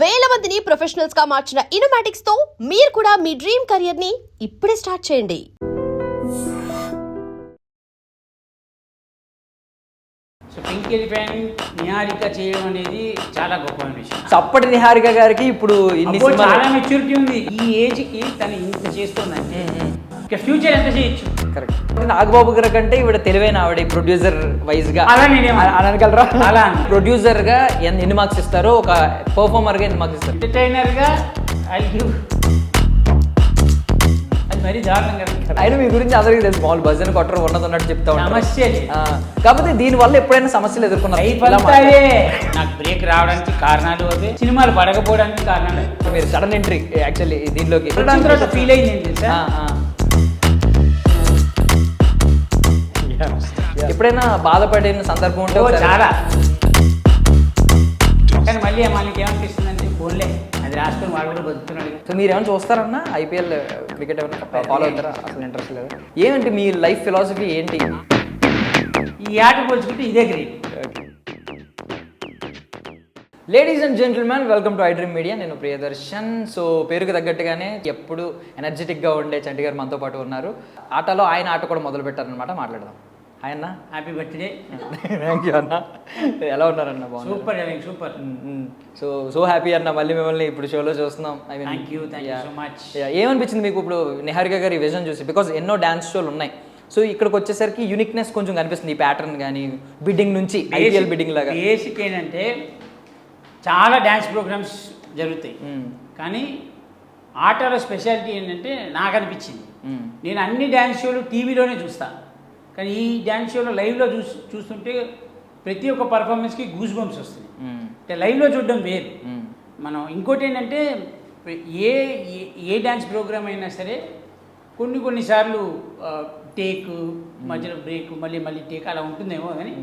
వేల మందిని ప్రొఫెషనల్స్ గా మార్చిన ఇనోమాటిక్స్ తో మీరు కూడా మీ డ్రీమ్ కెరియర్ ని ఇప్పుడే స్టార్ట్ చేయండి. సో పింక్ ఎలిఫెంట్ నిహారిక చేయడం అనేది చాలా గొప్ప విషయం. అప్పటి నిహారిక గారికి ఇప్పుడు ఇన్ని చాలా మెచ్యూరిటీ ఉంది. ఈ ఏజ్ కి తను ఇంత చేస్తుందంటే ఇక ఫ్యూచర్ ఎంత చేయొచ్చు. కరెక్ట్. నాగబాబు గారి కంటే ఇవిడ తెలివైన ఆవిడ ప్రొడ్యూసర్ వైజ్ గా అలా అనగలరా? అలా ప్రొడ్యూసర్ గా ఎన్ని మార్క్స్ ఇస్తారో, ఒక పర్ఫార్మర్ గా ఎన్ని మార్క్స్ ఇస్తారు? ఎంటర్టైనర్ గా అది మరీ దారుణం కదా. అయినా మీ గురించి అందరికీ తెలుసు, మామూలు భజన కొట్టరు ఉన్నట్టు చెప్తా ఉంటారు. సమస్య కాకపోతే దీని వల్ల ఎప్పుడైనా సమస్యలు ఎదుర్కొన్నారు? నాకు బ్రేక్ రావడానికి కారణాలు అవే, సినిమాలు పడకపోవడానికి కారణాలు. మీరు సడన్ ఎంట్రీ యాక్చువల్లీ దీనిలోకి ఫీల్ అయింది. ఎప్పుడైనా బాధపడిన సందర్భం ఉంటే? చాలా. కానీ మళ్ళీ మనకి ఏమనిపిస్తుందంటే ఫోన్లే అది రాసుకొని వాడు కూడా బతుకుతున్నాడు. సో మీరు ఏమైనా చూస్తారన్నా? ఐపీఎల్ క్రికెట్ ఏమైనా ఫాలో అవుతారా? అసలు ఇంట్రెస్ట్ లేదు. ఏమంటే మీ లైఫ్ ఫిలాసఫీ ఏంటి? ఈ ఆట పోల్చుకుంటే ఇదే great. Ladies and gentlemen, welcome to iDream media. నేను ప్రియదర్శన్. సో పేరుకు తగ్గట్టుగానే ఎప్పుడు ఎనర్జెటిక్గా ఉండే చంటి గారు మనతో పాటు ఉన్నారు. ఆటలో ఆయన ఆట కూడా మొదలు పెట్టారనమాట. మాట్లాడదాం. ఆయన హ్యాపీ బర్త్డే. థ్యాంక్ యూ అన్న. ఎలా ఉన్నారన్న? Super super. సో హ్యాపీ అన్న, మళ్ళీ మిమ్మల్ని ఇప్పుడు షోలో చూస్తున్నాం. Thank you so much. ఏమనిపించింది మీకు ఇప్పుడు నిహారిక గారి విజన్ చూసి? బికాజ్ ఎన్నో డ్యాన్స్ షోలు ఉన్నాయి. సో ఇక్కడికి వచ్చేసరికి యూనిక్నెస్ కొంచెం కనిపిస్తుంది. ఈ ప్యాటర్న్ కానీ బిడ్డింగ్ నుంచి ఐపీఎల్ బిడ్డింగ్ లాగా. బేసిక్ ఏంటంటే చాలా డ్యాన్స్ ప్రోగ్రామ్స్ జరుగుతాయి, కానీ ఆటలో స్పెషాలిటీ ఏంటంటే నాకు అనిపించింది, నేను అన్ని డ్యాన్స్ షోలు టీవీలోనే చూస్తాను, కానీ ఈ డ్యాన్స్ షోలో లైవ్లో చూస్తుంటే ప్రతి ఒక్క పర్ఫార్మెన్స్కి గూస్ బంప్స్ వస్తుంది. అంటే లైవ్లో చూడడం వేరు. మనం ఇంకోటి ఏంటంటే ఏ డ్యాన్స్ ప్రోగ్రామ్ అయినా సరే కొన్నిసార్లు టేక్, మధ్యలో బ్రేక్, మళ్ళీ టేక్ అలా ఉంటుందేమో, కానీ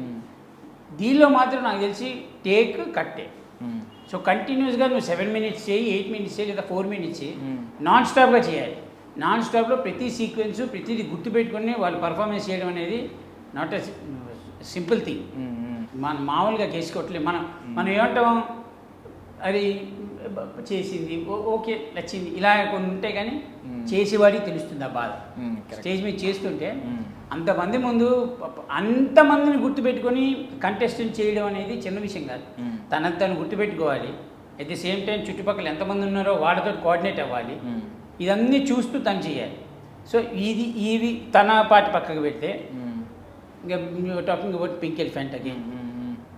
దీనిలో మాత్రం నాకు తెలిసి టేక్ కట్టే. సో కంటిన్యూస్గా నువ్వు 7 minutes చేయి, 8 minutes చేయి, లేదా 4 minutes చేయి, నాన్ స్టాప్గా చేయాలి. నాన్ స్టాప్లో ప్రతి సీక్వెన్స్ ప్రతిదీ గుర్తుపెట్టుకొని వాళ్ళు పర్ఫార్మెన్స్ చేయడం అనేది నాట్ ఎ సింపుల్ థింగ్. మనం మామూలుగా చేసుకోవట్లేదు. మనం ఏమంటాం, అది చేసింది ఓకే నచ్చింది ఇలా కొన్ని ఉంటాయి, కానీ చేసేవాడికి తెలుస్తుంది ఆ బాధ. స్టేజ్ మీద చేస్తుంటే అంతమంది ముందు అంతమందిని గుర్తుపెట్టుకొని కంటెస్టెంట్ చేయడం అనేది చిన్న విషయం కాదు. తను గుర్తుపెట్టుకోవాలి. అట్ ది సేమ్ టైం చుట్టుపక్కల ఎంతమంది ఉన్నారో వాళ్ళతో కోఆర్డినేట్ అవ్వాలి. ఇదన్నీ చూస్తూ తను చేయాలి. సో ఇవి తన పాటి పక్కకు పెడితే ఇంకా talking about pink elephant again.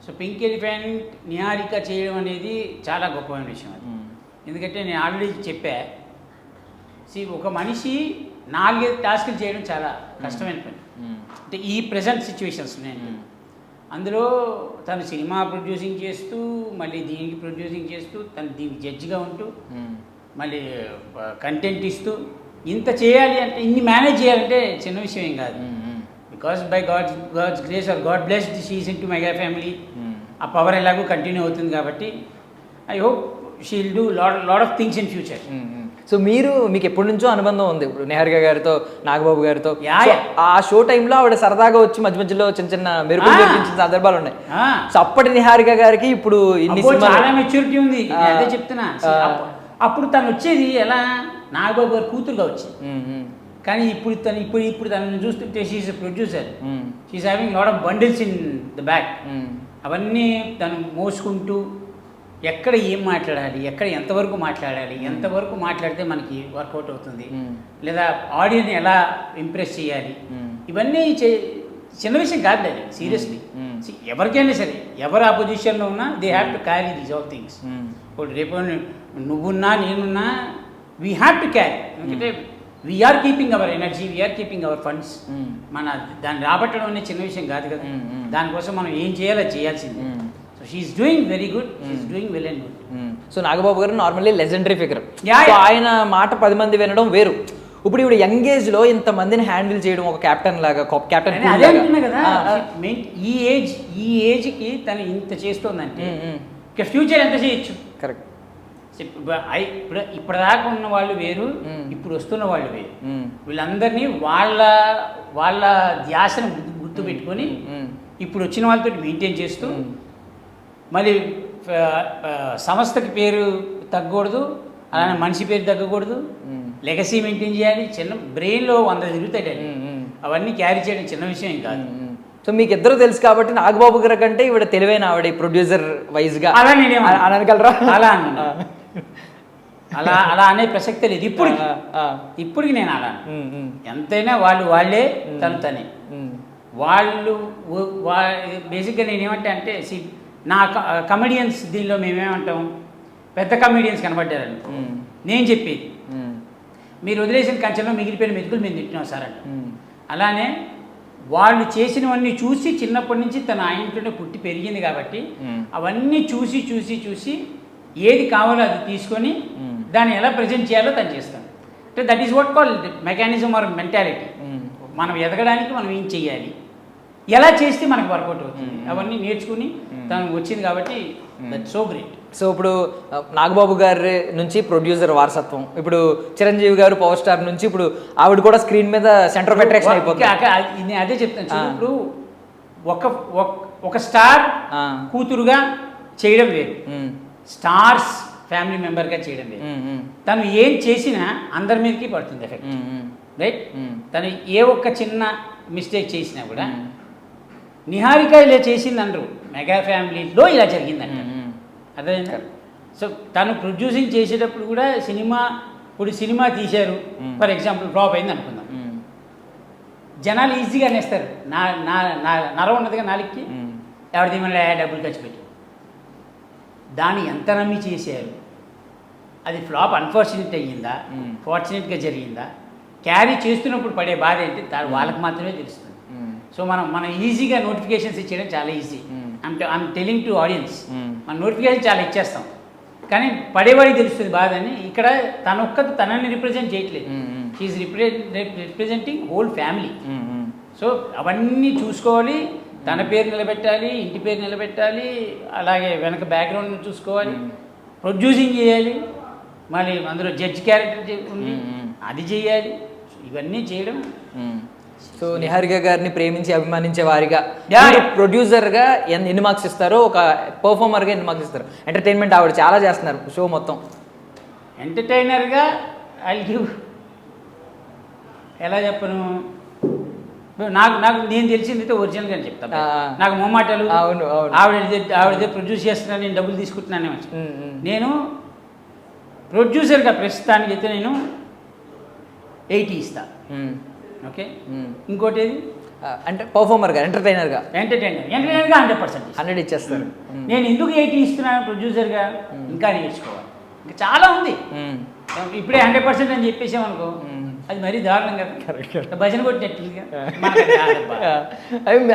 So pink elephant Niharika చేయడం అనేది చాలా గొప్పమైన విషయం అది. ఎందుకంటే నేను ఆల్రెడీ చెప్పా, ఒక మనిషి 4-5 టాస్కులు చేయడం చాలా కష్టమైన పని. అంటే ఈ ప్రజెంట్ సిచ్యువేషన్స్ నేను అందులో తను సినిమా ప్రొడ్యూసింగ్ చేస్తూ, మళ్ళీ దీనికి ప్రొడ్యూసింగ్ చేస్తూ, తను దీనికి జడ్జిగా ఉంటూ, మళ్ళీ కంటెంట్ ఇస్తూ, ఇంత చేయాలి అంటే, ఇన్ని మేనేజ్ చేయాలంటే చిన్న విషయం ఏం కాదు. Because by God's grace or God blessed she is into mega family. ఆ పవర్ ఎలాగో కంటిన్యూ అవుతుంది కాబట్టి I hope she will do lot of things in future. So మీకు ఎప్పటి నుంచో అనుబంధం ఉంది ఇప్పుడు నిహారిక గారితో, నాగబాబు గారితో. ఆ షో టైంలో ఆవిడ సరదాగా వచ్చి మధ్యలో చిన్న మెరుగులు చూపించిన సందర్భాలు ఉన్నాయి. సో అప్పటి నిహారిక గారికి ఇప్పుడు ఇన్ని చాలా మెచ్యూరిటీ ఉంది. అదే చెప్తున్నా. అప్పుడు తను వచ్చేది ఎలా, నాగబాబు గారు కూతురుగా వచ్చింది. కానీ ఇప్పుడు తనని చూస్తుంటే she's producer. She's having lot of bundles in the back. అవన్నీ తను మోసుకుంటూ ఎక్కడ ఏం మాట్లాడాలి, ఎక్కడ ఎంతవరకు మాట్లాడాలి, ఎంతవరకు మాట్లాడితే మనకి వర్కౌట్ అవుతుంది, లేదా ఆడియన్స్ ఎలా ఇంప్రెస్ చేయాలి, ఇవన్నీ చిన్న విషయం కాదు అది. సీరియస్లీ ఎవరికైనా సరే, ఎవరు ఆ పొజిషన్లో ఉన్నా they have to carry these all things. ఇప్పుడు రేపు నువ్వున్నా నేనున్నా వీ హ్యావ్ టు క్యారీ. ఎందుకంటే we are keeping our energy, we are keeping our funds. మన దాన్ని రాబట్టడం అనేది చిన్న విషయం కాదు కదా. దానికోసం మనం ఏం చేయాలో చేయాల్సిందే. So she's doing very good, she's doing well and good. So Nagababu గారు నార్మల్లీ లెజెండరీ ఫిగర్. ఆయన మాట 10 మంది వినడం వేరు. ఇప్పుడు ఇప్పుడు యంగ్ ఏజ్ లో ఇంతమందిని హ్యాండిల్ చేయడం, ఒక కెప్టెన్ లాగా, కెప్టెన్ అదే అంటున్నా కదా. ఈ ఏజ్కి తను ఇంత చేస్తోందంటే ఇక ఫ్యూచర్ ఎంత చేయొచ్చు. కరెక్ట్. ఇప్పటిదాకా ఉన్న వాళ్ళు వేరు, ఇప్పుడు వస్తున్న వాళ్ళు వేరు. వీళ్ళందరినీ వాళ్ళ ధ్యాసను గుర్తుపెట్టుకొని ఇప్పుడు వచ్చిన వాళ్ళతో మెయింటైన్ చేస్తూ, మళ్ళీ సంస్థకి పేరు తగ్గకూడదు, అలానే మనిషి పేరు తగ్గకూడదు, లెగసీ మెయింటైన్ చేయాలి. చిన్న బ్రెయిన్లో 100 తిరుగుతాయి, అవన్నీ క్యారీ చేయడం చిన్న విషయం కాదు. సో మీకు ఇద్దరు తెలుసు కాబట్టి నాగబాబు గారి కంటే ఇవిడ తెలివైన ఆవిడ ప్రొడ్యూసర్ వైజ్ గా అలా నేనేమో అనగలరా? అలా అలా అనే ప్రసక్తే లేదు ఇప్పటికి నేను అలా ఎంతైనా వాళ్ళే తనే వాళ్ళు. బేసిక్గా నేనేమంటే అంటే నా కమెడియన్స్ దీనిలో మేమేమంటాం, పెద్ద కమెడియన్స్ కనబడ్డారని నేను చెప్పేది, మీరు వదిలేసిన కంచెలో మిగిలిపోయిన మెతుకులు మేము తింటున్నాం సార్ అంట. అలానే వాళ్ళు చేసినవన్నీ చూసి చిన్నప్పటి నుంచి తను ఆ ఇంట్లోనే పుట్టి పెరిగింది కాబట్టి అవన్నీ చూసి చూసి చూసి ఏది కావాలో అది తీసుకొని దాన్ని ఎలా ప్రజెంట్ చేయాలో తను చేస్తాను. అంటే that is what call mechanism are mentality. మనం ఎదగడానికి మనం ఏం చెయ్యాలి, ఎలా చేస్తే మనకు వర్కౌట్ అవుతుంది, అవన్నీ నేర్చుకుని తను వచ్చింది కాబట్టి దట్ సో గ్రేట్. సో ఇప్పుడు నాగబాబు గారి నుంచి ప్రొడ్యూసర్ వారసత్వం, ఇప్పుడు చిరంజీవి గారు పవర్ స్టార్ నుంచి ఇప్పుడు ఆవిడ కూడా స్క్రీన్ మీద సెంటర్ ఆఫ్ అట్రాక్షన్ అయిపోతుంది. నేను అదే చెప్తాను. ఇప్పుడు ఒక స్టార్ కూతురుగా చేయడం వేరు, స్టార్స్ ఫ్యామిలీ మెంబర్గా చేయడం వేరు. తను ఏం చేసినా అందరి మీదకి పడుతుంది ఎఫెక్ట్, రైట్? తను ఏ ఒక్క చిన్న మిస్టేక్ చేసినా కూడా నిహారిక ఇలా చేసింది అనరు, మెగా ఫ్యామిలీలో ఇలా జరిగిందంట. అదే. సో తను ప్రొడ్యూసింగ్ చేసేటప్పుడు కూడా సినిమా తీశారు, ఫర్ ఎగ్జాంపుల్ ఫ్లాప్ అయింది అనుకుందాం, జనాలు ఈజీగా అనేస్తారు. నర ఉన్నదిగా నాలుగుకి ఎవరిది మళ్ళీ డబ్బులు ఖర్చు పెట్టారు. దాన్ని ఎంత నమ్మి చేశారు, అది ఫ్లాప్ అన్ఫార్చునేట్ అయ్యిందా, ఫార్చునేట్గా జరిగిందా, క్యారీ చేస్తున్నప్పుడు పడే బాధ ఏంటి వాళ్ళకి మాత్రమే తెలుస్తుంది. సో మనం ఈజీగా నోటిఫికేషన్స్ ఇచ్చేయడం చాలా easy. I'm telling to audience, మన నోటిఫికేషన్ చాలా ఇచ్చేస్తాం, కానీ పడేవాడికి తెలుస్తుంది బాధ అని. ఇక్కడ తనని రిప్రజెంట్ చేయట్లేదు, she's representing whole family. So అవన్నీ చూసుకోవాలి, తన పేరు నిలబెట్టాలి, ఇంటి పేరు నిలబెట్టాలి, అలాగే వెనక బ్యాక్గ్రౌండ్ చూసుకోవాలి, ప్రొడ్యూసింగ్ చేయాలి, మళ్ళీ అందులో జడ్జ్ క్యారెక్టర్ ఉంది అది చేయాలి, ఇవన్నీ చేయడం. సో నిహారిక గారిని ప్రేమించి అభిమానించే వారిగా ప్రొడ్యూసర్గా ఎన్ని మార్క్స్ ఇస్తారో, ఒక పర్ఫార్మర్గా ఎన్ని మార్క్స్ ఇస్తారు? ఎంటర్టైన్మెంట్ ఆవిడ చాలా చేస్తున్నారు షో మొత్తం. ఎంటర్టైనర్గా ఐ గివ్, ఎలా చెప్పను, నాకు నేను తెలిసింది ఒరిజినల్గా చెప్తాను. నాకు మొమ్మాటలు, ఆవిడదే ప్రొడ్యూస్ చేస్తున్నాను, నేను డబ్బులు తీసుకుంటున్నానే. నేను ప్రొడ్యూసర్గా ప్రస్తుతానికి అయితే నేను 80 ఇస్తా. ఓకే, ఇంకోటి ఏది అంటే పర్ఫార్మర్గా, ఎంటర్టైనర్గా 100% 100 ఇచ్చేస్తారు. నేను ఎందుకు 80 ఇస్తున్నాను ప్రొడ్యూసర్గా, ఇంకా నేర్చుకోవాలి, ఇంకా చాలా ఉంది. ఇప్పుడే 100% అని చెప్పేసామనుకో అది మరీ దారుణం కదా, భజన కొట్టినట్టుగా.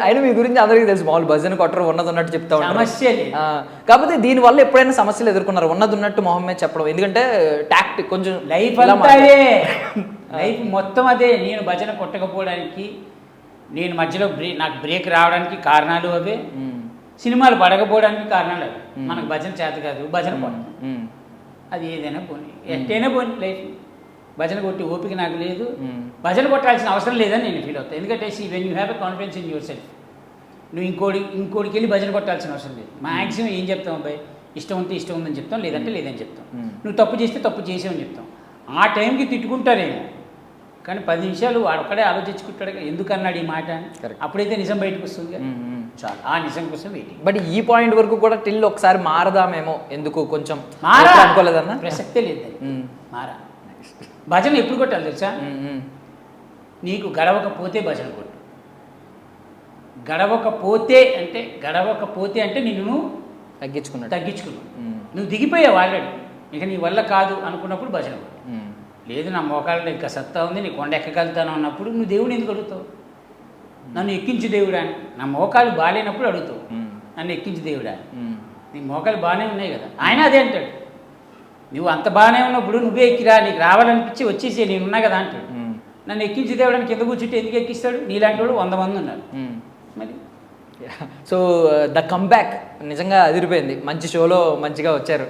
అయినా మీ గురించి అందరికీ తెలుసు, మామూలు భజన కొట్టరు, ఉన్నట్టు చెప్తా ఉంటారు, సమస్య లేదు. కాకపోతే దీనివల్ల ఎప్పుడైనా సమస్యలు ఎదుర్కొన్నారు? ఉన్నట్టు మొహం మీద చెప్పడం, ఎందుకంటే టాక్ట్ కొంచెం లైఫ్ అంతా లైఫ్ మొత్తం అదే. నేను భజన కొట్టకపోవడానికి, నేను మధ్యలో నాకు బ్రేక్ రావడానికి కారణాలు అవే, సినిమాలు పడకపోవడానికి కారణాలు అవే. మనకు భజన చేత కాదు, భజన కొట్టం, అది ఏదైనా పోనీ, ఎట్టైనా పోనీ లైఫ్. భజన కొట్టి ఓపిక నాకు లేదు, భజన కొట్టాల్సిన అవసరం లేదని నేను ఫీల్ అవుతాను. ఎందుకంటే when you have a confidence in your self, నువ్వు ఇంకోటికి వెళ్ళి భజన కొట్టాల్సిన అవసరం లేదు. మ్యాక్సిమం ఏం చెప్తాం, అబ్బాయి ఇష్టం ఉంటే ఇష్టం ఉందని చెప్తాం, లేదంటే లేదని చెప్తాం. నువ్వు తప్పు చేస్తే తప్పు చేసావని చెప్తాం. ఆ టైంకి తిట్టుకుంటారేమో, కానీ 10 నిమిషాలు వాడొక్కడే ఆలోచించుకుంటాడు ఎందుకు అన్నాడు ఈ మాట అని. అప్పుడైతే నిజం బయటకు వస్తుంది, చాలు ఆ నిజం కోసం వెయిటింగ్. బట్ ఈ పాయింట్ వరకు కూడా టిల్ ఒకసారి మారదామేమో, ఎందుకు కొంచెం అనుకోలేదన్న ప్రసక్తే లేదు. మారా భజన ఎప్పుడు కొట్టాలి తెలుసా, నీకు గడవకపోతే భజన కొట్టు. గడవకపోతే అంటే నిన్ను తగ్గించుకున్నావు, నువ్వు దిగిపోయావు ఆల్రెడీ, ఇక నీ వల్ల కాదు అనుకున్నప్పుడు భజన కొట్టు. లేదు నా మోకాళ్ళలో ఇంకా సత్తా ఉంది, నీ కొండ ఎక్కగలుగుతాను అన్నప్పుడు నువ్వు దేవుడిని ఎందుకు అడుగుతావు? నన్ను ఎక్కించు దేవుడా అని. నా మోకాలు బాగాలేనప్పుడు అడుగుతావు, నన్ను ఎక్కించు దేవుడా. నీ మోకాలు బాగానే ఉన్నాయి కదా, ఆయన అదే అంటాడు. నువ్వు అంత బాగానే ఉన్నప్పుడు నువ్వే ఎక్కిరా, నీకు రావాలనిపించి వచ్చేసి నేనున్నా కదా అంటాడు. నన్ను ఎక్కించి దేవుడానికి కింద కూర్చుంటే ఎందుకు ఎక్కిస్తాడు? నీలాంటి వాడు 100 మంది ఉన్నారు. మరి సో ద కంబ్యాక్ నిజంగా అదిరిపోయింది, మంచి షోలో మంచిగా వచ్చారు.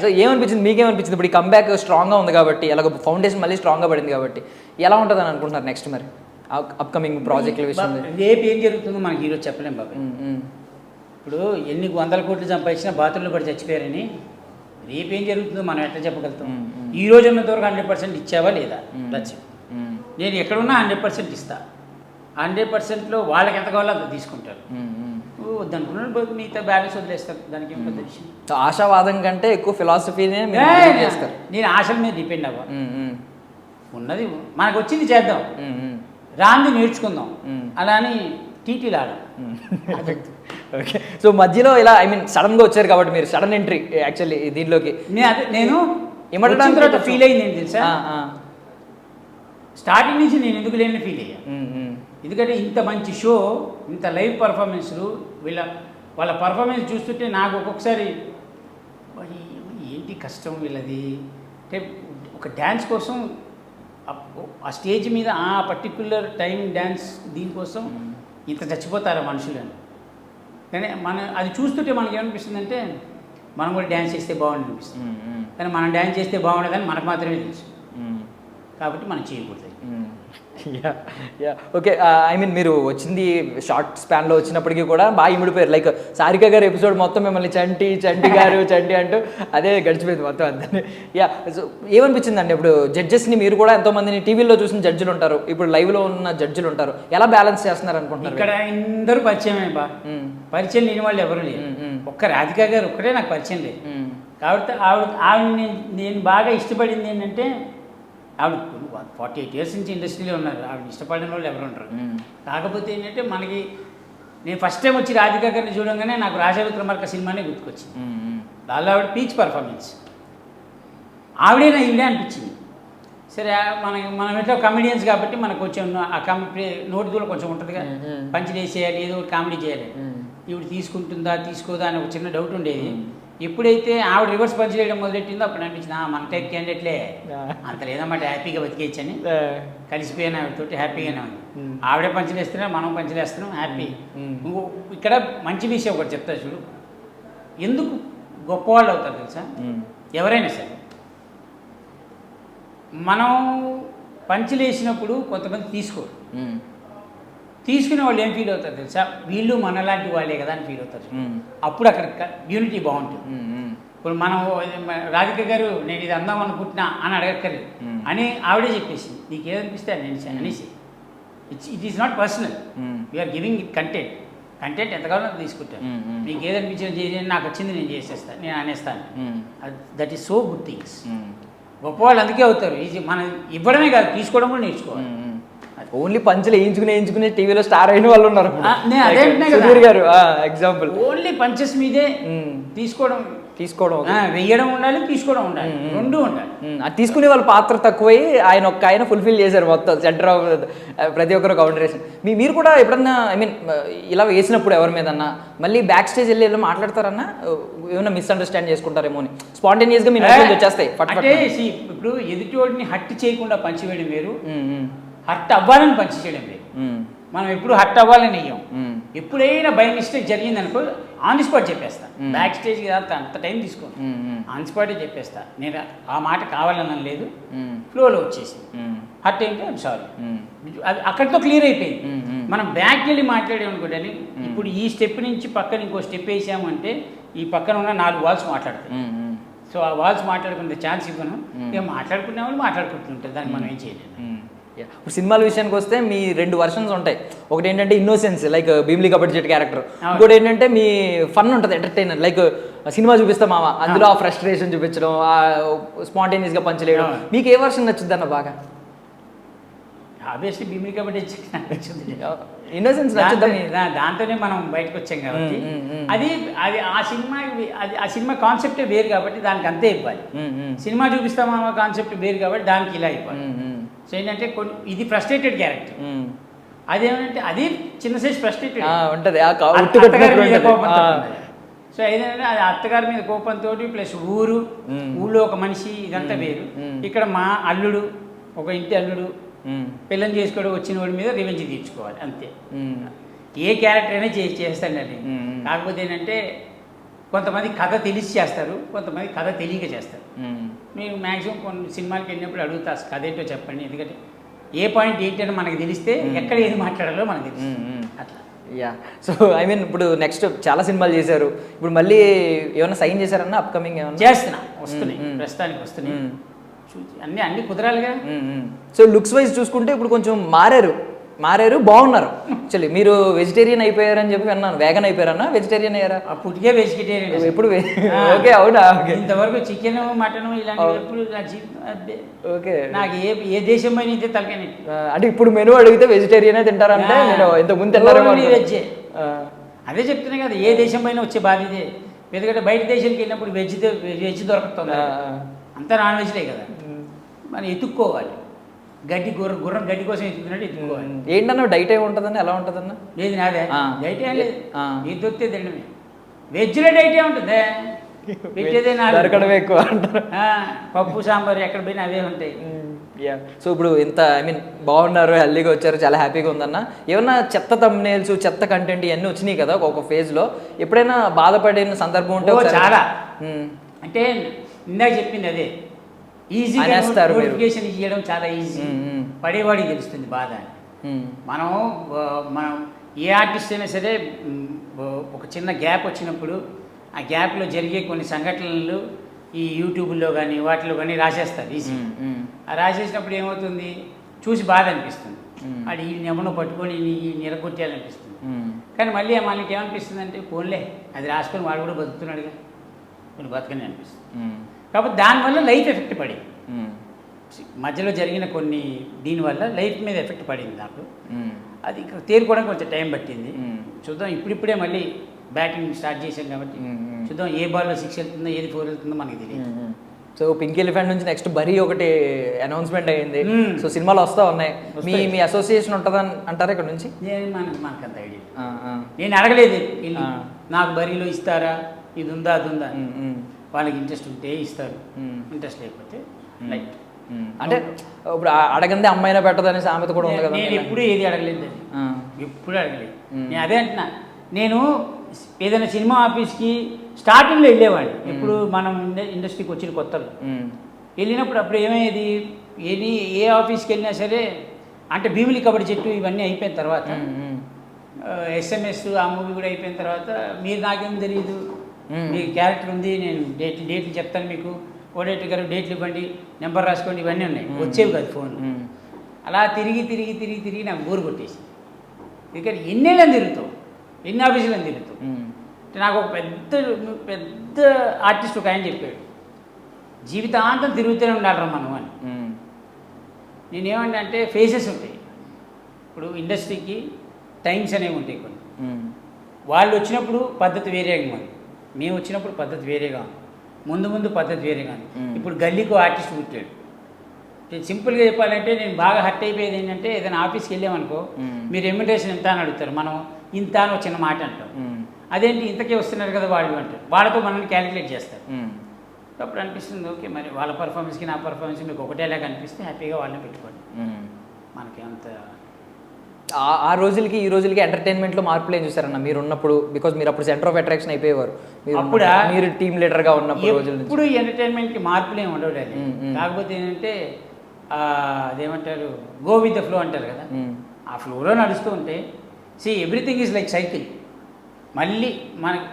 సో ఏమనిపించింది, మీకేమనిపించింది? ఇప్పుడు ఈ కంబ్యాక్ స్ట్రాంగ్గా ఉంది కాబట్టి, ఎలాగో ఫౌండేషన్ మళ్ళీ స్ట్రాంగ్గా పడింది కాబట్టి, ఎలా ఉంటుంది అని అనుకుంటున్నారు నెక్స్ట్ మరి అప్కమింగ్ ప్రాజెక్టుల విషయం? రేపు ఏం జరుగుతుందో మనకి ఈరోజు చెప్పలేం బాబు. ఇప్పుడు ఎన్ని 100 కోట్లు సంపాదించినా బాత్రూంలో పడి చచ్చిపోయారని రేపేం జరుగుతుందో మనం ఎట్లా చెప్పగలుగుతాం. ఈ రోజు ఉన్నంత వరకు 100% ఇచ్చావా లేదా లక్ష్యం. నేను ఎక్కడున్నా 100% ఇస్తా. 100%లో వాళ్ళకి ఎంత కావాలో అంత తీసుకుంటారు. వద్దనుకున్నాను మిగతా బ్యాలెన్స్ వదిలేస్తారు. దానికి ఏం పెద్ద విషయం. ఆశావాదం కంటే ఎక్కువ ఫిలాసఫీనే చేస్తారు. నేను ఆశల మీద డిపెండ్ అవ్వ. ఉన్నది మనకు వచ్చింది చేద్దాం, రాంది నేర్చుకుందాం, అలా అని టీటీలు ఆడ. ఓకే. సో మధ్యలో ఇలా సడన్గా వచ్చారు కాబట్టి మీరు సడన్ ఎంట్రీ యాక్చువల్లీ దీంట్లోకి. నేను తర్వాత ఫీల్ అయింది ఏంటి తెలుసా, స్టార్టింగ్ నుంచి నేను ఎందుకు లేని ఫీల్ అయ్యా. ఎందుకంటే ఇంత మంచి షో, ఇంత లైవ్ పర్ఫార్మెన్స్లు, వాళ్ళ పర్ఫార్మెన్స్ చూస్తుంటే నాకు ఒక్కొక్కసారి ఏంటి కష్టం వీళ్ళది. అంటే ఒక డ్యాన్స్ కోసం ఆ స్టేజ్ మీద ఆ పర్టిక్యులర్ టైం డ్యాన్స్ దీనికోసం ఇంత చచ్చిపోతారా మనుషులని. కానీ అది చూస్తుంటే మనకి ఏమనిపిస్తుంది అంటే మనం కూడా డ్యాన్స్ చేస్తే బాగుంది అనిపిస్తుంది. కానీ మనం డ్యాన్స్ చేస్తే బాగుండదని మనకు మాత్రమే తెలుసు. కాబట్టి మనం చేయకూడదు. ఓకే. మీరు వచ్చింది షార్ట్ స్పాన్లో వచ్చినప్పటికీ కూడా బాగా ఇమిడిపోయారు. లైక్ సారిక గారు ఎపిసోడ్ మొత్తం మిమ్మల్ని చంటి గారు అంటూ అదే గడిచిపోయింది మొత్తం అంతే. సో ఏమనిపించిందండి ఇప్పుడు జడ్జెస్ని, మీరు కూడా ఎంతోమందిని టీవీలో చూసిన జడ్జిలు ఉంటారు, ఇప్పుడు లైవ్లో ఉన్న జడ్జిలు ఉంటారు, ఎలా బ్యాలెన్స్ చేస్తున్నారు అనుకుంటున్నారు? ఇక్కడ అందరూ పరిచయమే బా, పరిచయం లేని వాళ్ళు ఎవరు లేరు. ఒక్క రాధిక గారు ఒక్కటే నాకు పరిచయం లేదు. కాబట్టి ఆవిడ నేను బాగా ఇష్టపడింది ఏంటంటే, ఆవిడ 48 years నుంచి ఇండస్ట్రీలో ఉన్నారు. ఆవిడ ఇష్టపడిన వాళ్ళు ఎవరు ఉంటారు. కాకపోతే ఏంటంటే మనకి నేను ఫస్ట్ టైం వచ్చి రాధిక గారిని చూడంగానే నాకు రాజా విక్రమార్క సినిమానే గుర్తుకొచ్చింది. దానిలో ఆవిడ పీచ్ పర్ఫార్మెన్స్, ఆవిడేనా ఈవిడే అనిపించింది. సరే మనం ఎట్లా కమెడియన్స్ కాబట్టి మనకు కొంచెం ఆ నోటి దూరం కొంచెం ఉంటుందిగా, పంచి వేసేయాలి, ఏదో కామెడీ చేయాలి. ఈవిడ తీసుకుంటుందా తీసుకోదా అని ఒక చిన్న డౌట్ ఉండేది. ఎప్పుడైతే ఆవిడ రివర్స్ పంచ్ చేయడం మొదలెట్టిందో అప్పుడు అనిపించింది మన టైప్ క్యాండిడేట్లే అంత లేదన్నమాట, హ్యాపీగా బతికేయచ్చని కలిసిపోయాను ఆవిడతోటి, హ్యాపీగానే ఉంది. ఆవిడే పంచులు వేస్తున్నాం, మనం పంచులు వేస్తున్నాం, హ్యాపీ. ఇక్కడ మంచి విషయం ఒకటి చెప్తా చూడు, ఎందుకు గొప్పవాళ్ళు అవుతారు తెలుసా ఎవరైనా సరే. మనం పంచులు వేసినప్పుడు కొంతమంది తీసుకోరు, తీసుకునే వాళ్ళు ఏం ఫీల్ అవుతారు తెలుసా, వీళ్ళు మనలాంటి వాళ్ళే కదా అని ఫీల్ అవుతారు. అప్పుడు అక్కడ యూనిటీ బాగుంటుంది. ఇప్పుడు మనం రాధిక గారు నేను ఇది అందాం అనుకుంటున్నా అని అడగక్కర్లేదు అని ఆవిడే చెప్పేసి నీకు ఏదనిపిస్తే అనేసి it is not personal, we are giving it content ఎంత కావాలో తీసుకుంటాను. మీకు ఏదనిపించింది చేసి నాకు వచ్చింది నేను చేసేస్తాను, నేను అనేస్తాను. That is so good things. గొప్పవాళ్ళు అందుకే అవుతారు. మనం ఇవ్వడమే కాదు, తీసుకోవడం కూడా నేర్చుకోవాలి. ఓన్లీ పంచులు వేయించుకునే టీవీలో స్టార్ అయిన వాళ్ళు ఉన్నారు. గారు ఎగ్జాంపుల్ ఓన్లీ పంచెస్ మీదే తీసుకోవడం వెయ్యడం ఉండాలి, తీసుకోవడం ఉండాలి, రెండు ఉండాలి. అది తీసుకునే వాళ్ళ పాత్ర తక్కువై ఆయన ఫుల్ఫిల్ చేశారు మొత్తం సెంటర్ ఆఫ్ ప్రతి ఒక్కరు కౌంటరేషన్. మీరు కూడా ఎప్పుడన్నా ఇలా వేసినప్పుడు ఎవరి మీదన్నా మళ్ళీ బ్యాక్ స్టేజ్ వెళ్ళి మాట్లాడతారన్నా ఏమైనా మిస్అండర్స్టాండ్ చేసుకుంటారేమో అని స్పాంటేనియస్గా మీ నోట్లోంచి వచ్చేస్తాయి. ఇప్పుడు ఎదుటివాడిని హట్ చేయకుండా పంచివేయడం వేరు, హర్ట్ అవ్వాలని పంచి చేయడం లేదు. మనం ఎప్పుడు హర్ట్ అవ్వాలని వెయ్యం. ఎప్పుడైనా బై మిస్టేక్ జరిగింది అనుకో ఆన్ ది స్పాట్ చెప్పేస్తాను. బ్యాక్ స్టేజ్కి అంత టైం తీసుకోను, ఆన్ స్పాటే చెప్పేస్తా. నేను ఆ మాట కావాలని లేదు, ఫ్లోలో వచ్చేసింది. హర్ట్ ఏంటి ఐమ్ సారీ, అది అక్కడితో క్లియర్ అయిపోయింది. మనం బ్యాక్ వెళ్ళి మాట్లాడామనుకోండి, ఇప్పుడు ఈ స్టెప్ నుంచి పక్కన ఇంకో స్టెప్ వేసామంటే ఈ పక్కన ఉన్న 4 వాల్స్ మాట్లాడతాయి. సో ఆ వాల్స్ మాట్లాడుకునే ఛాన్స్ ఇవ్వను. ఇక మాట్లాడుకునే వాళ్ళు మాట్లాడుకుంటుంటారు, దానికి మనం ఏం చేయలేదు. ఇప్పుడు సినిమాల విషయానికి వస్తే మీ 2 వర్షన్స్ ఉంటాయి. ఒకటి ఏంటంటే innocence like Bheemili kabaddi jet character, ఇంకోటి ఏంటంటే మీ ఫన్ ఉంటుంది, ఎంటర్టైనర్ లైక్ సినిమా చూపిస్తాం మామ, అందులో ఆ ఫ్రస్ట్రేషన్ చూపించడం, ఆ స్పాంటేనియస్గా పంచలేయడం. మీకు ఏ వర్షన్ నచ్చుద్ది అన్న బాగా? ఆబ్వియస్లీ భీమిలీ కబడ్డీ నచ్చుంది. ఇన్నోసెన్స్ నచ్చుద్దని దాంతోనే మనం బయటకు వచ్చాం కాబట్టి అది ఆ సినిమా కాన్సెప్టే వేరు కాబట్టి దానికి అంతే ఇవ్వాలి. సినిమా చూపిస్తామా కాన్సెప్ట్ వేరు కాబట్టి దానికి ఇలా ఇవ్వాలి. సో ఏంటంటే ఇది ఫ్రస్ట్రేటెడ్ క్యారెక్టర్, అదేమంటే అది చిన్న సైజ్ ఫ్రస్ట్రేటెడ్ ఉంటుంది. సో ఏదంటే అది అత్తగారి మీద కోపంతో ప్లస్ ఊళ్ళో ఒక మనిషి, ఇదంతా వేరు. ఇక్కడ మా అల్లుడు, ఒక ఇంటి అల్లుడు పిల్లని చేసుకోవడం వచ్చిన వాడి మీద రివెంజ్ తీర్చుకోవాలి అంతే. ఏ క్యారెక్టర్ అయినా చేస్తానండి. కాకపోతే ఏంటంటే కొంతమంది కథ తెలిసి చేస్తారు, కొంతమంది కథ తెలియక చేస్తారు. నేను మ్యాక్సిమం కొన్ని సినిమాలకి వెళ్ళినప్పుడు అడుగుతా కథ ఏంటో చెప్పండి, ఎందుకంటే ఏ పాయింట్ ఏంటని మనకు తెలిస్తే ఎక్కడ ఏది మాట్లాడాలో మనకు తెలుసు. అట్లా యా సో ఐ మీన్ ఇప్పుడు నెక్స్ట్ చాలా సినిమాలు చేశారు, ఇప్పుడు మళ్ళీ ఏమైనా సైన్ చేశారన్నా అప్కమింగ్ ఏమన్నా? చేస్తున్నా, వస్తున్నాయి ప్రస్తుతానికి వస్తున్నాయి. అన్ని కుదరాలిగా. సో లుక్స్ వైజ్ చూసుకుంటే ఇప్పుడు కొంచెం మారారు బాగున్నారు. యాక్చువల్లీ మీరు వెజిటేరియన్ అయిపోయారని చెప్పి విన్నాను. వేగన్ అయిపోయారన్నా వెజిటేరియన్ అయ్యారా? అప్పటికే వెజిటేరియన్ ఎప్పుడు? ఓకే, అవునా? ఇంతవరకు చికెన్ మటన్ ఇలాంటివి ఎప్పుడు ఓకే. నాకు ఏ దేశం పైన అయితే తలకాయ. అంటే ఇప్పుడు మెనూ అడిగితే వెజిటేరియనే తింటారంటే నేను ఇంతకుముందు తిన్నారేమో. వెజ్జే, అదే చెప్తున్నా కదా, ఏ దేశం పైన వచ్చే బాధ ఇదే. ఎందుకంటే బయట దేశానికి వెళ్ళినప్పుడు వెజ్ దొరుకుతుంది, అంతా నాన్ వెజ్లే కదా, మనం ఎత్తుక్కోవాలి. గుర్రం గడ్డి కోసం ఎత్తుకున్నట్టు ఎత్తుకోవాలి. ఏంటన్నా డైట్ ఏమి ఉంటుందన్న, ఎలా ఉంటుందన్న? లేదు నాదే డైట్ ఏం లేదు, ఇది దొరికితే తినడమే. వెజ్లో డైట్ ఏ ఉంటుంది, పెట్టేదే దొరకడమే ఎక్కువ అంటారు. పప్పు సాంబార్ ఎక్కడ పోయినా అవే ఉంటాయి. సో ఇప్పుడు ఇంత ఐ మీన్ బాగున్నారు, హెల్దీగా వచ్చారు, చాలా హ్యాపీగా ఉందన్న. ఏమన్నా చెత్త థంబ్నెయిల్స్, చెత్త కంటెంట్ ఇవన్నీ వచ్చినాయి కదా ఒక ఫేజ్లో, ఎప్పుడైనా బాధపడిన సందర్భం ఉంటే? చాలా. అంటే ఇందాక చెప్పింది అదే, ఈజీగా నోటిఫికేషన్ ఇవ్వడం చాలా ఈజీ, పడేవాడికి తెలుస్తుంది బాధ. మనం ఏ ఆర్టిస్ట్ అయినా సరే ఒక చిన్న గ్యాప్ వచ్చినప్పుడు ఆ గ్యాప్లో జరిగే కొన్ని సంఘటనలు ఈ యూట్యూబ్లో కానీ వాటిలో కానీ రాసేస్తారు ఈజీ. ఆ రాసేసినప్పుడు ఏమవుతుంది, చూసి బాధ అనిపిస్తుంది, అది ఈ నెమను పట్టుకొని ఈ నిరగొట్టేయాలనిపిస్తుంది. కానీ మళ్ళీ మనకి ఏమనిపిస్తుంది అంటే, ఫోన్లే అది రాసుకొని వాడు కూడా బతుకుతున్నాడుగా, కొన్ని బతకని అనిపిస్తుంది. కాబట్టి దానివల్ల లైఫ్ ఎఫెక్ట్ పడింది, మధ్యలో జరిగిన కొన్ని దీనివల్ల లైఫ్ మీద ఎఫెక్ట్ పడింది నాకు. అది తేరుకోవడానికి కొంచెం టైం పట్టింది. చూద్దాం, ఇప్పుడిప్పుడే మళ్ళీ బ్యాటింగ్ స్టార్ట్ చేశాం కాబట్టి చూద్దాం ఏ బాల్లో 6 వెళ్తుందో ఏది 4 వెళ్తుందో మనకి తెలియదు. సో పింక్ ఎలిఫెంట్ నుంచి నెక్స్ట్ బరీ ఒకటి అనౌన్స్మెంట్ అయ్యింది. సో సినిమాలు వస్తూ ఉన్నాయి, మీ అసోసియేషన్ ఉంటుందని అంటారా ఇక్కడ నుంచి? మనకు అంత ఐడియా, నేను అడగలేదు. నాకు బరీలో ఇస్తారా, ఇది ఉందా అది ఉందా, వాళ్ళకి ఇంట్రెస్ట్ ఉంటే ఇస్తారు, ఇంట్రెస్ట్ లేకపోతే లైట్. అంటే ఇప్పుడు అడగందే అమ్మాయినా పెట్టదనే సామెత కూడా ఉంది కదా. నేను ఎప్పుడు ఏది అడగలేదు, ఎప్పుడు అడగలేదు. నేను అదే అంటున్నా, నేను ఏదైనా సినిమా ఆఫీస్కి స్టార్టింగ్లో వెళ్ళేవాడిని, ఇప్పుడు మనం ఇండస్ట్రీకి వచ్చిన కొత్తలో వెళ్ళినప్పుడు అప్పుడు ఏమయ్యేది, ఏ ఆఫీస్కి వెళ్ళినా సరే, అంటే భీమిలి కబడ్డీ చెట్టు ఇవన్నీ అయిపోయిన తర్వాత, SMS ఆ మూవీ కూడా అయిపోయిన తర్వాత, మీరు నాకేం తెలియదు, మీ క్యారెక్టర్ ఉంది, నేను డేట్లు చెప్తాను మీకు, కోడేటి గారు డేట్లు ఇవ్వండి, నెంబర్ రాసుకోండి, ఇవన్నీ ఉన్నాయి, వచ్చేవి కాదు ఫోన్. అలా తిరిగి నాకు బోరు కొట్టేసి, ఎందుకంటే ఎన్నేళ్ళని తిరుగుతావు, ఎన్ని ఆఫీసులను తిరుగుతావు. నాకు ఒక పెద్ద ఆర్టిస్ట్ ఒక ఆయన చెప్పాడు, జీవితాంతం తిరుగుతూనే ఉండాలరా మనం అని. నేనేమంటే అంటే ఫేసెస్ ఉంటాయి, ఇప్పుడు ఇండస్ట్రీకి టైమ్స్ అనేవి ఉంటాయి కొన్ని. వాళ్ళు వచ్చినప్పుడు పద్ధతి వేరేగా ఉంది, మేము వచ్చినప్పుడు పద్ధతి వేరేగా ఉంది, ముందు పద్ధతి వేరేగా ఉంది. ఇప్పుడు గల్లీకు ఆర్టిస్ట్ పుట్టాడు. సింపుల్గా చెప్పాలంటే నేను బాగా హర్ట్ అయిపోయేది ఏంటంటే, ఏదైనా ఆఫీస్కి వెళ్ళామనుకో, మీరు రెమ్యునరేషన్ ఎంత అని అడుగుతారు, మనం ఇంత అని ఒక చిన్న మాట అంటాం, అదేంటి ఇంతకే వస్తున్నారు కదా వాళ్ళు అంటారు, వాళ్ళతో మనల్ని క్యాలిక్యులేట్ చేస్తారు. అప్పుడు అనిపిస్తుంది, ఓకే మరి వాళ్ళ పర్ఫార్మెన్స్కి నా పర్ఫార్మెన్స్కి మీకు ఒకటేలాగా అనిపిస్తే హ్యాపీగా వాళ్ళని పెట్టుకోండి, మనకి అంత. ఆ రోజులకి ఈ రోజులకి ఎంటర్టైన్మెంట్లో మార్పులు ఏం చూసారన్న మీరు ఉన్నప్పుడు? బికాజ్ మీరు అప్పుడు సెంటర్ ఆఫ్ అట్రాక్షన్ అయిపోయేవారు, అప్పుడు మీరు టీమ్ లీడర్గా ఉన్నప్పుడు రోజులు. ఇప్పుడు ఎంటర్టైన్మెంట్కి మార్పులు ఏమి ఉండవు, కాకపోతే ఏంటంటే అదేమంటారు, గో విత్ ద ఫ్లో అంటారు కదా, ఆ ఫ్లోలో నడుస్తూ ఉంటే ఎవ్రీథింగ్ ఈజ్ లైక్ సైకిల్. మళ్ళీ మనకి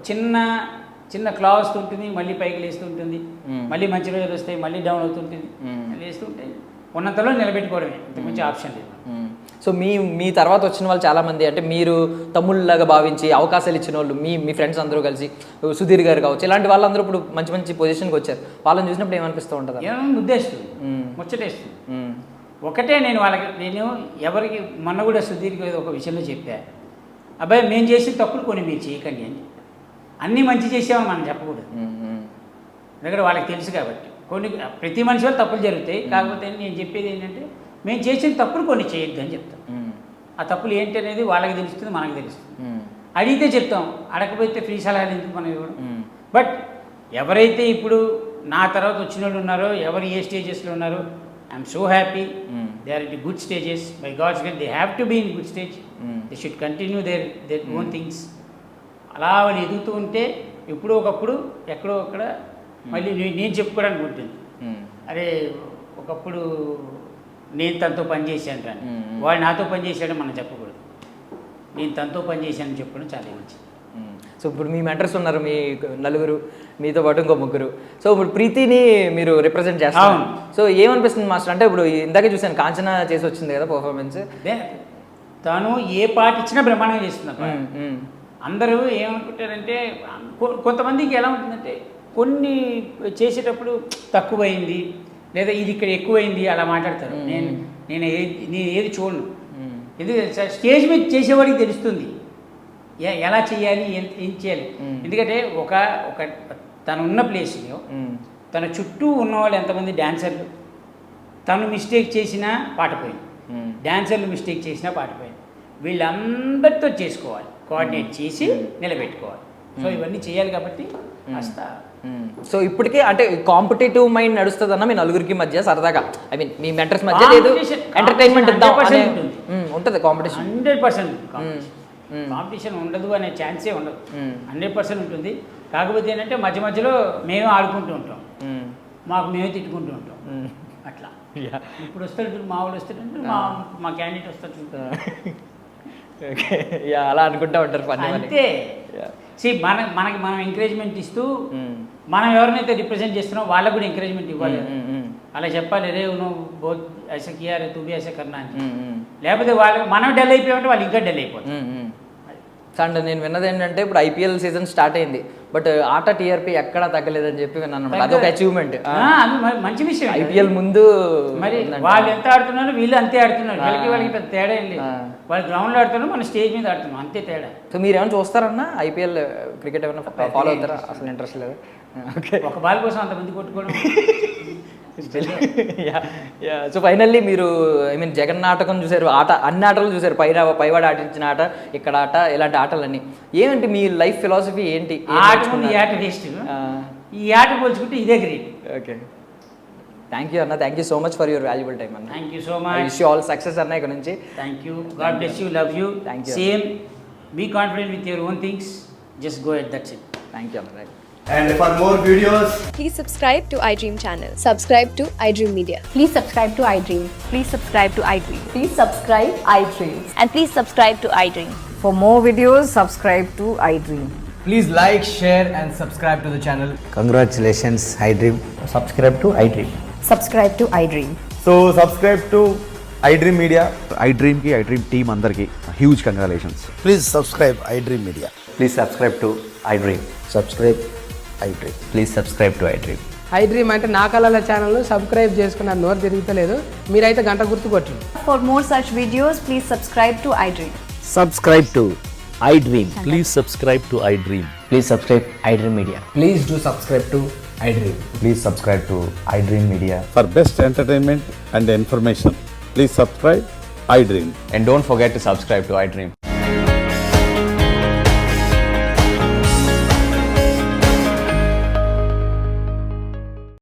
చిన్న క్లా వస్తూ ఉంటుంది, మళ్ళీ పైకి లేస్తూ ఉంటుంది, మళ్ళీ మంచి రోజులు వస్తాయి, మళ్ళీ డౌన్ అవుతుంటుంది, లేస్తూ ఉంటాయి. ఉన్నంతలో నిలబెట్టుకోవడమే, మంచి ఆప్షన్ లేదు. సో మీ తర్వాత వచ్చిన వాళ్ళు చాలామంది, అంటే మీరు తమ్ముళ్ళలాగా భావించి అవకాశాలు ఇచ్చిన వాళ్ళు, మీ ఫ్రెండ్స్ అందరూ కలిసి, సుధీర్ గారు కావచ్చు, ఇలాంటి వాళ్ళందరూ ఇప్పుడు మంచి పొజిషన్కి వచ్చారు. వాళ్ళని చూసినప్పుడు ఏమనిపిస్తూ ఉంటుంది? ఏమన్నా ఉద్దేశిస్తుంది, ముచ్చటేస్తుంది. ఒకటే నేను ఎవరికి మొన్న కూడా సుధీర్కి ఒక విషయంలో చెప్పా, అబ్బాయి మేము చేసిన తప్పులు కొన్ని మీరు చేయకండి అని. అన్నీ మంచి చేసామని మనం చెప్పకూడదు, ఎందుకంటే వాళ్ళకి తెలుసు కాబట్టి. ప్రతి మనిషి వాళ్ళు తప్పులు జరుగుతాయి, కాకపోతే నేను చెప్పేది ఏంటంటే, మేము చేసిన తప్పులు కొన్ని చేయొద్దు అని చెప్తాం. ఆ తప్పులు ఏంటి అనేది వాళ్ళకి తెలుస్తుంది, మనకు తెలుస్తుంది. అడిగితే చెప్తాం, అడగకపోతే ఫ్రీ సలహాలు ఎందుకు మనం ఇవ్వడం. బట్ ఎవరైతే ఇప్పుడు నా తర్వాత వచ్చిన వాళ్ళు ఉన్నారో, ఎవరు ఏ స్టేజెస్లో ఉన్నారో, I'm so happy, they are in good stages. By God's grace they have to be in good stage, they should continue their own things. అలా వాళ్ళు ఎదుగుతూ ఉంటే ఎప్పుడో ఒకప్పుడు ఎక్కడో అక్కడ మళ్ళీ నేను చెప్పుకోవడానికి ఉంటుంది, అరే ఒకప్పుడు నేను తనతో పనిచేసాను కానీ వాడు నాతో పనిచేసాడని మనం చెప్పకూడదు. నేను తనతో పని చేశానని చెప్పడం చాలా మంచిది. సో ఇప్పుడు మీ మెంటర్స్ ఉన్నారు, మీ నలుగురు, మీతో పాటు ఇంకో ముగ్గురు. సో ఇప్పుడు ప్రీతిని మీరు రిప్రజెంట్ చేస్తారు. అవును. సో ఏమనిపిస్తుంది మాస్టర్, అంటే ఇప్పుడు ఇందాకే చూసాను కాంచన చేసి వచ్చింది కదా పర్ఫార్మెన్స్. తను ఏ పాట ఇచ్చినా బ్రహ్మాండంగా చేస్తుంది. అందరూ ఏమనుకుంటారంటే కొంతమందికి ఎలా ఉంటుందంటే కొన్ని చేసేటప్పుడు తక్కువైంది లేదా ఇది ఇక్కడ ఎక్కువైంది అలా మాట్లాడతారు. నేను ఏది చూడను. ఎందుకంటే స్టేజ్ మీద చేసేవాడికి తెలుస్తుంది ఎలా చేయాలి, ఏం చేయాలి. ఎందుకంటే ఒక తను ఉన్న ప్లేస్లో తన చుట్టూ ఉన్నవాళ్ళు ఎంతమంది డ్యాన్సర్లు, తను మిస్టేక్ చేసినా పాట పోయింది, డాన్సర్లు మిస్టేక్ చేసినా పాట పోయింది. వీళ్ళందరితో చేసుకోవాలి, కోఆర్డినేట్ చేసి నిలబెట్టుకోవాలి. సో ఇవన్నీ చేయాలి కాబట్టి కాస్త. సో ఇప్పటికే అంటే కాంపిటేటివ్ మైండ్ నడుస్తుంది అన్న మీ నలుగురికి మధ్య సరదాగా, ఐ మీన్ మీ మెంటర్స్ మధ్య లేదు ఎంటర్టైన్మెంట్ ఉంటుంది కాంపిటీషన్. 100% కాంపిటీషన్ ఉండదు అనే ఛాన్సే ఉండదు. 100% ఉంటుంది. కాకపోతే ఏంటంటే మధ్య మధ్యలో మేము ఆడుకుంటూ ఉంటాం, మాకు మేమే తిట్టుకుంటూ ఉంటాం అట్లా. ఇప్పుడు వస్తాడు మా వాళ్ళు వస్తాడంటే మా క్యాండిడేట్ వస్తాడు అలా అనుకుంటా ఉంటారు అంతే. మనకి మనం ఎంకరేజ్మెంట్ ఇస్తూ మనం ఎవరినైతే రిప్రజెంట్ చేస్తున్నామో వాళ్ళకు కూడా ఎంకరేజ్మెంట్ ఇవ్వాలి. అలా చెప్పాలి, రే నువ్వు బోత్ ఐసా కియా రే తూ భీ ఐసా కర్నా అని. లేకపోతే మనం డల్ అయిపోయామంటే వాళ్ళు ఇంకా డల్ అయిపోతారు. అండ్ నేను విన్నది ఏంటంటే ఇప్పుడు ఐపీఎల్ సీజన్ స్టార్ట్ అయింది, బట్ ఆట టీఆర్పీ ఎక్కడా తగ్గలేదని చెప్పి విన్నాను. అదొక అచీవ్మెంట్, మంచి విషయం. ఐపీఎల్ ముందు మరి వాళ్ళు ఎంత ఆడుతున్నారు వీళ్ళు అంతే ఆడుతున్నారు. వాళ్ళకి పెద్ద తేడా ఏం లేదు. వాళ్ళు గ్రౌండ్లో ఆడుతున్నారు, మన స్టేజ్ మీద ఆడుతున్నాం, అంతే తేడా. సో మీరు ఏమైనా చూస్తారన్నా ఐపీఎల్ క్రికెట్ ఏమైనా ఫాలో అవుతారా? అసలు ఇంట్రెస్ట్ లేదు. ఓకే, ఒక బాల్ కోసం అంతమంది కొట్టుకోవడం. సో ఫైనల్లీ మీరు ఐ మీన్ జగన్ నాటకం చూసారు, ఆట అన్ని ఆటలు చూసారు, పైవాడు ఆటించిన ఆట, ఇక్కడ ఆట, ఇలాంటి ఆటలన్నీ. ఏమంటే మీ లైఫ్ ఫిలాసఫీ ఏంటి? ఆట ముందు ఈ ఆట వేస్ట్, ఈ ఆట పోల్చుకుంటే ఇదే గ్రేట్. ఓకే, థ్యాంక్ యూ అన్న, thank you so much for your valuable time అన్న. Thank you so much. Wish you all success అన్న ఇక్కడ నుంచి. Thank you, God bless you, love you. Thank you. Same, be confident with your own things, just go at that's it. Thank you అన్న. And for more videos, please subscribe to iDream channel. Subscribe to iDream Media. Please subscribe to iDream. Please subscribe to iDream. Please subscribe iDream. And please subscribe to iDream. For more videos, subscribe to iDream. Please like, share and subscribe to the channel. Congratulations, iDream. Subscribe to iDream. Subscribe to iDream. so subscribe to iDream Media. iDream ki iDream team andarki huge congratulations. Please subscribe iDream Media. Please subscribe to iDream. Subscribe iDream. Please subscribe to iDream. iDream అంటే నా కళల channel subscribe చేసుకున్న నోరు తిరుగుతలేదు, మీరైతే గంట గుర్తు కొట్టండి. For more such videos, please subscribe to iDream. Subscribe to iDream. Please subscribe to iDream. Please subscribe iDream Media. Please do subscribe to iDream. Please subscribe to iDream Media. For best entertainment and information, please subscribe iDream. And don't forget to subscribe to iDream.